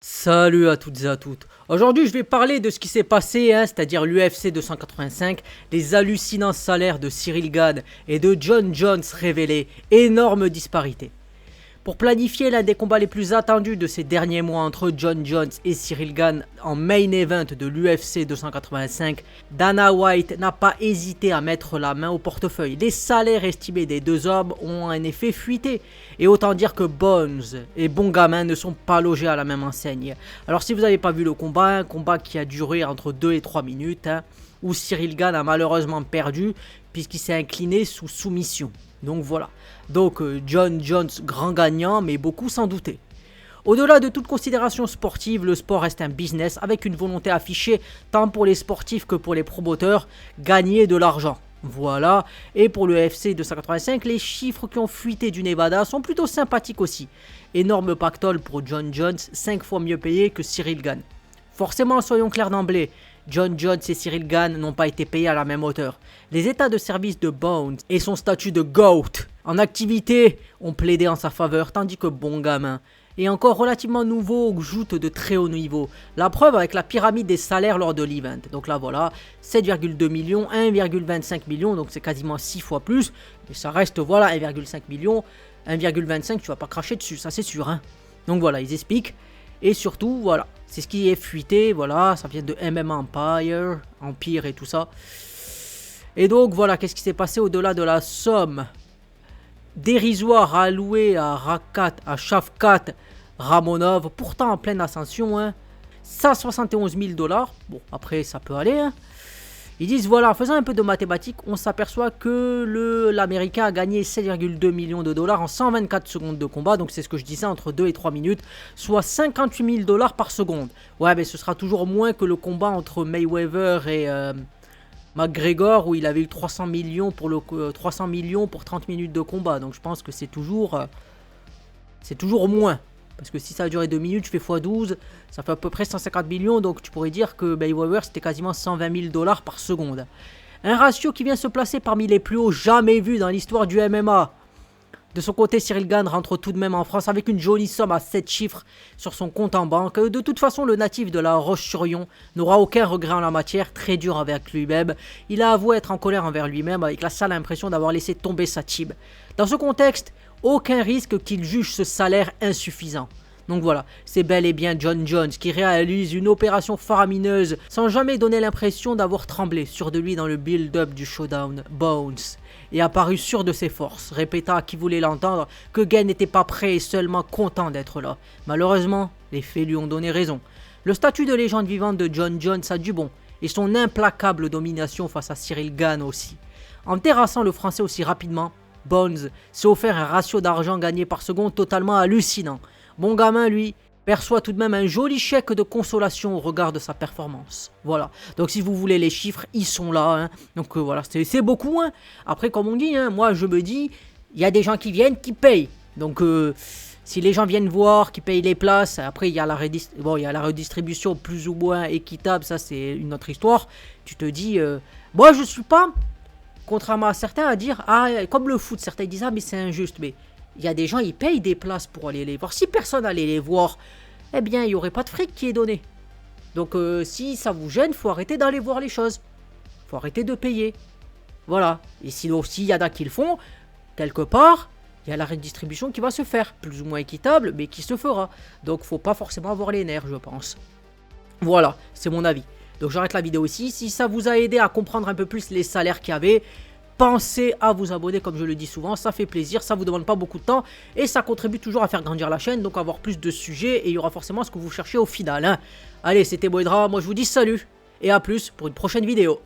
Salut à toutes et à toutes. Aujourd'hui, je vais parler de ce qui s'est passé, c'est-à-dire l'UFC 285, les hallucinants salaires de Cyril Gane et de Jon Jones révélés, énorme disparité. Pour planifier l'un des combats les plus attendus de ces derniers mois entre Jon Jones et Cyril Gane en main event de l'UFC 285, Dana White n'a pas hésité à mettre la main au portefeuille. Les salaires estimés des deux hommes ont en effet fuité. Et autant dire que Bones et Bon Gamin ne sont pas logés à la même enseigne. Alors si vous n'avez pas vu le combat, un combat qui a duré entre 2 et 3 minutes, où Cyril Gane a malheureusement perdu puisqu'il s'est incliné sous soumission. Donc voilà. Donc Jon Jones grand gagnant, mais beaucoup s'en doutaient. Au-delà de toute considération sportive, le sport reste un business avec une volonté affichée tant pour les sportifs que pour les promoteurs, gagner de l'argent. Voilà, et pour le UFC 285, les chiffres qui ont fuité du Nevada sont plutôt sympathiques aussi. Énorme pactole pour Jon Jones, 5 fois mieux payé que Cyril Gane. Forcément, soyons clairs d'emblée, Jon Jones et Cyril Gane n'ont pas été payés à la même hauteur. Les états de service de Bones et son statut de GOAT en activité ont plaidé en sa faveur, tandis que Bon Gamin est encore relativement nouveau, joute de très haut niveau. La preuve avec la pyramide des salaires lors de l'event. Donc là voilà, 7,2 millions, 1,25 millions, donc c'est quasiment 6 fois plus. Mais ça reste voilà 1,5 million, 1,25 tu vas pas cracher dessus, ça c'est sûr. Donc voilà, ils expliquent. Et surtout, voilà, c'est ce qui est fuité, voilà, ça vient de MMA Empire et tout ça. Et donc voilà, qu'est-ce qui s'est passé au-delà de la somme dérisoire allouée à Shavkat Ramonov, pourtant en pleine ascension, 171 000 $. Bon, après, ça peut aller. Ils disent, voilà, en faisant un peu de mathématiques, on s'aperçoit que l'Américain a gagné 7,2 millions de dollars en 124 secondes de combat. Donc, c'est ce que je disais, entre 2 et 3 minutes, soit 58 000 $ par seconde. Ouais, mais ce sera toujours moins que le combat entre Mayweather et McGregor, où il avait eu 300 millions pour 30 minutes de combat. Donc, je pense que c'est toujours moins. Parce que si ça a duré 2 minutes, je fais x12, ça fait à peu près 150 millions. Donc tu pourrais dire que Mayweather c'était quasiment 120 000 $ par seconde. Un ratio qui vient se placer parmi les plus hauts jamais vus dans l'histoire du MMA. De son côté, Cyril Gane rentre tout de même en France avec une jolie somme à 7 chiffres sur son compte en banque. De toute façon, le natif de la Roche-sur-Yon n'aura aucun regret en la matière, très dur avec lui-même. Il a avoué être en colère envers lui-même avec la sale impression d'avoir laissé tomber sa team. Dans ce contexte, aucun risque qu'il juge ce salaire insuffisant. Donc voilà, c'est bel et bien Jon Jones qui réalise une opération faramineuse sans jamais donner l'impression d'avoir tremblé, sûr de lui dans le build-up du showdown. Bones est apparu sûr de ses forces, répéta à qui voulait l'entendre que Gane n'était pas prêt et seulement content d'être là. Malheureusement, les faits lui ont donné raison. Le statut de légende vivante de Jon Jones a du bon, et son implacable domination face à Cyril Gane aussi. En terrassant le français aussi rapidement, Bones s'est offert un ratio d'argent gagné par seconde totalement hallucinant. Bon Gamin, lui, perçoit tout de même un joli chèque de consolation au regard de sa performance. Voilà. Donc si vous voulez les chiffres, ils sont là. Donc voilà, c'est beaucoup. Après, comme on dit, moi je me dis, il y a des gens qui viennent, qui payent. Donc si les gens viennent voir, qui payent les places, après il y a la redistribution plus ou moins équitable, ça c'est une autre histoire. Tu te dis, moi je suis pas... Contrairement à certains à dire, comme le foot, certains disent, mais c'est injuste. Mais il y a des gens, ils payent des places pour aller les voir. Si personne allait les voir, eh bien, il n'y aurait pas de fric qui est donné. Donc, si ça vous gêne, il faut arrêter d'aller voir les choses. Il faut arrêter de payer. Voilà. Et sinon, s'il y en a qui le font, quelque part, il y a la redistribution qui va se faire. Plus ou moins équitable, mais qui se fera. Donc, il ne faut pas forcément avoir les nerfs, je pense. Voilà, c'est mon avis. Donc j'arrête la vidéo ici. Si ça vous a aidé à comprendre un peu plus les salaires qu'il y avait, pensez à vous abonner comme je le dis souvent. Ça fait plaisir, ça vous demande pas beaucoup de temps et ça contribue toujours à faire grandir la chaîne. Donc avoir plus de sujets et il y aura forcément ce que vous cherchez au final. Allez, c'était Boydra, moi je vous dis salut et à plus pour une prochaine vidéo.